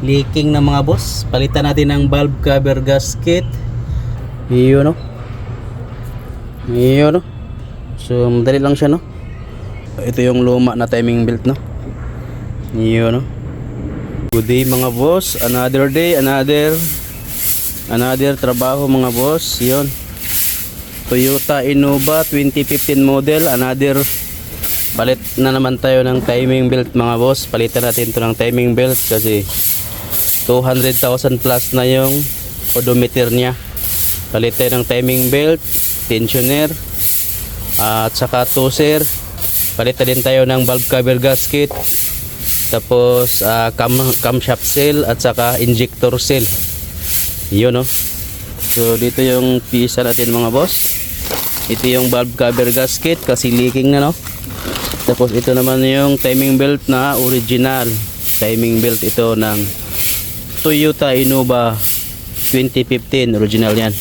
Leaking na mga boss. Palitan natin ng valve cover gasket. Yun no. Yun no. So madali lang siya no. Ito yung luma na timing belt no. Yun no. Good day mga boss. Another day, another trabaho mga boss. Yun. Toyota Innova 2015 model. Another palit na naman tayo ng timing belt mga boss. Palitan natin to ng timing belt kasi 200,000 plus na yung odometer niya. Palit tayo ng timing belt, tensioner, at saka toser. Palit din tayo ng valve cover gasket. Tapos camshaft seal at saka injector seal. Yun no. So dito yung pisa natin mga boss. Ito yung valve cover gasket kasi leaking na no. Tapos ito naman yung timing belt na original. Timing belt ito ng Toyota Innova 2015 original yan.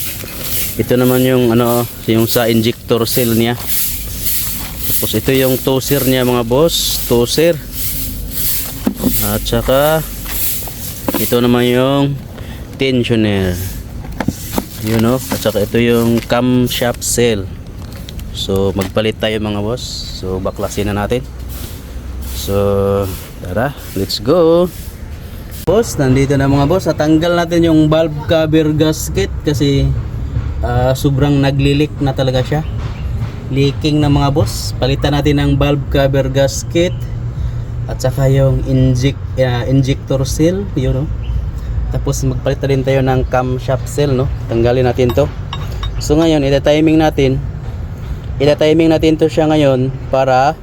Ito naman yung yung sa injector seal niya. Tapos ito yung toser niya mga boss, toser. At saka ito naman yung tensioner. You know, at saka ito yung camshaft seal. So magpalit tayo mga boss. So baklasin na natin. So tara, let's go. Boss, nandito na mga boss. Tanggal natin yung valve cover gasket kasi sobrang naglilik na talaga siya. Leaking na mga boss. Palitan natin ng valve cover gasket at saka yung injector seal, yun no. Tapos magpalit din tayo ng camshaft seal no. Tanggalin natin to. So ngayon, ita-timing natin to siya ngayon para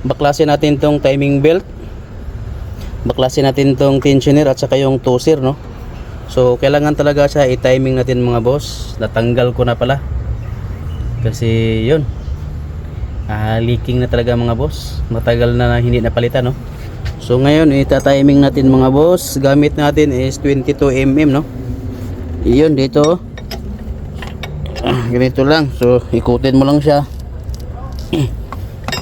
baklasin natin tong timing belt. Baklasin natin tong tensioner at saka yung toser no. So kailangan talaga siya i-timing natin mga boss. Natanggal ko na pala kasi yun leaking na talaga mga boss. Matagal na hindi napalitan no. So ngayon ita-timing natin mga boss. Gamit natin is 22mm no. Iyon dito ganito lang. So ikutin mo lang siya.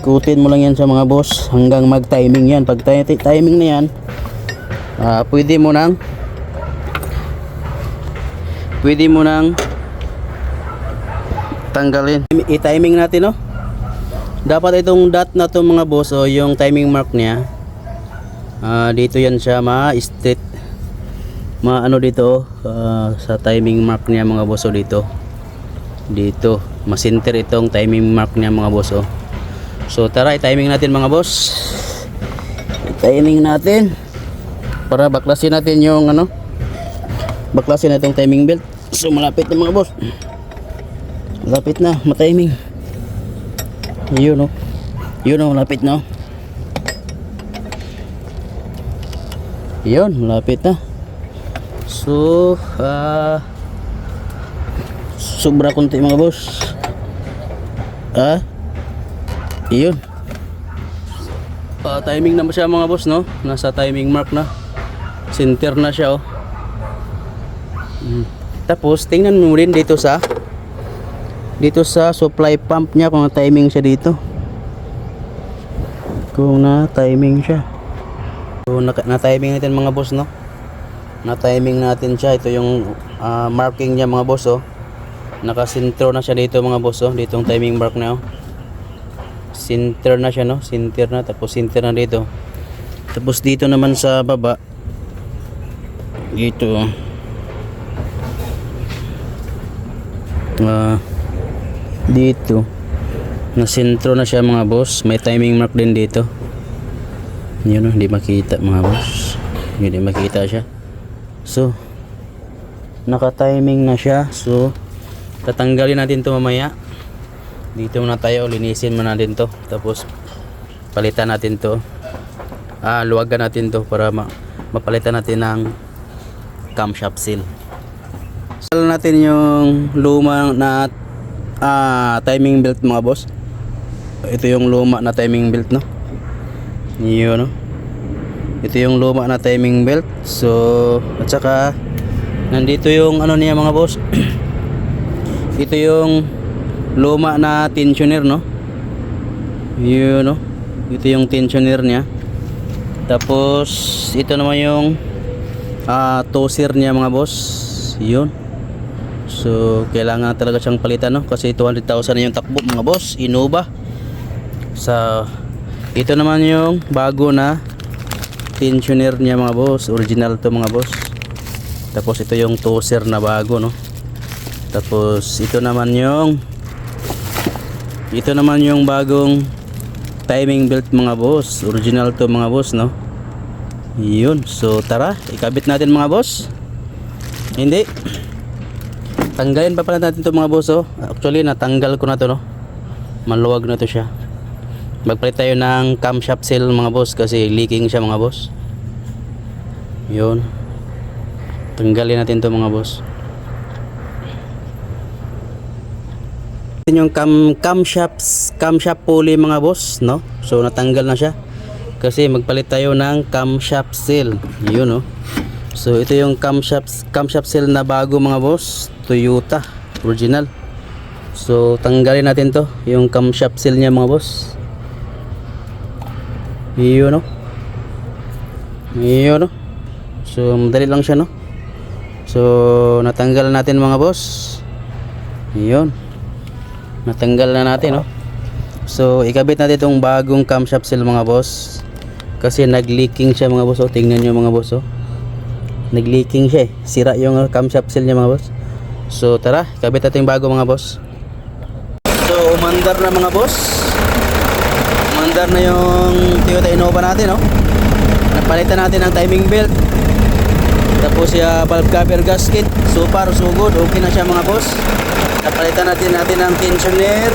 Ikutin mo lang yan sa mga boss hanggang mag-timing yan. Pag timing na yan, pwede mo nang tanggalin. I-timing natin no. Dapat itong dot na to mga boss o yung timing mark niya. Dito yan siya ma-straight. Dito sa timing mark niya mga boss o dito. Dito, ma-center itong timing mark niya mga boss o. So tara, i-timing natin mga boss. I-timing natin para baklasin natin yung baklasin natin yung timing belt. So malapit na mga boss. Malapit na, ma-timing. Yun no. Yun no, malapit na. Yun, malapit na. So sobra konti mga boss. Iyon. Timing na siya mga boss no. Nasa timing mark na. Center na siya oh. Tapos tingnan mo rin dito sa supply pump niya kung timing siya dito. Kung na timing siya. So na timing natin mga boss no. Na timing natin siya. Ito yung marking niya mga boss oh. Naka-center na siya dito mga boss oh. Dito yung timing mark na oh. Center na siya no, center na, tapos center na dito. Tapos dito naman sa baba dito dito na sentro na siya mga boss. May timing mark din dito. Yun no, hindi makita mga boss. Hindi makita siya. So naka-timing na siya. So tatanggalin natin to mamaya. Dito muna tayo, linisin muna natin to. Tapos palitan natin to. Luwagan natin to para mapalitan natin ng camshaft seal. Sal natin yung luma na timing belt mga boss. Ito yung luma na timing belt no. Yun no. Ito yung luma na timing belt. So at saka nandito yung niya mga boss. Ito yung luma na tensioner no. Yun no. Ito yung tensioner niya. Tapos ito naman yung toser niya mga boss. Yun. So kailangan talaga siyang palitan, no? Kasi 200,000 na yung takbo mga boss. Innova. Sa ito naman yung bago na tensioner niya mga boss. Original to mga boss. Tapos ito yung toser na bago, no? Tapos ito naman yung bagong timing belt mga boss. Original to mga boss, no? Yun. So tara, ikabit natin mga boss. Hindi. Tanggalin pa pala natin to mga boss, oh. Actually natanggal ko na to, no? Maluwag na to siya. Magpalit tayo ng camshaft seal mga boss kasi leaking siya mga boss. Yun. Tanggalin natin to mga boss. Yung camshaft pulley mga boss, no? So natanggal na siya kasi magpalit tayo ng camshaft seal. Yun, no? So ito yung camshaft seal na bago mga boss, Toyota original. So tanggalin natin to, yung camshaft seal niya mga boss. Yun, no? Yun, no? So madali lang siya, no? So natanggal natin mga boss. Yun. Natanggal na natin, no? So ikabit natin itong bagong camshaft seal mga boss. Kasi nag-leaking siya mga boss, oh. Tingnan nyo mga boss, oh. Nag-leaking siya, eh. Sira yung camshaft seal niya mga boss. So tara, ikabit natin yung bago mga boss. So umandar na mga boss. Umandar na yung Toyota Innova natin, no? Napalitan natin ang timing belt. Tapos yung valve cover gasket. So far so good, okay na siya mga boss. Napalitan natin ang tensioner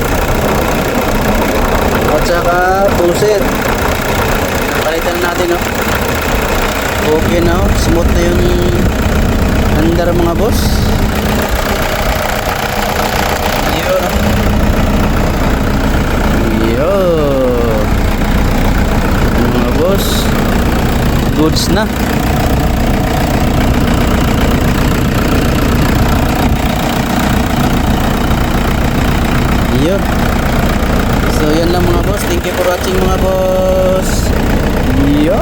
at saka toser. Napalitan natin, no? Okay na, oh. Smooth na yung andar mga boss. Yun, yun mga boss, goods na. Yun. So yan lang mga boss. Thank you for watching mga boss. Yo.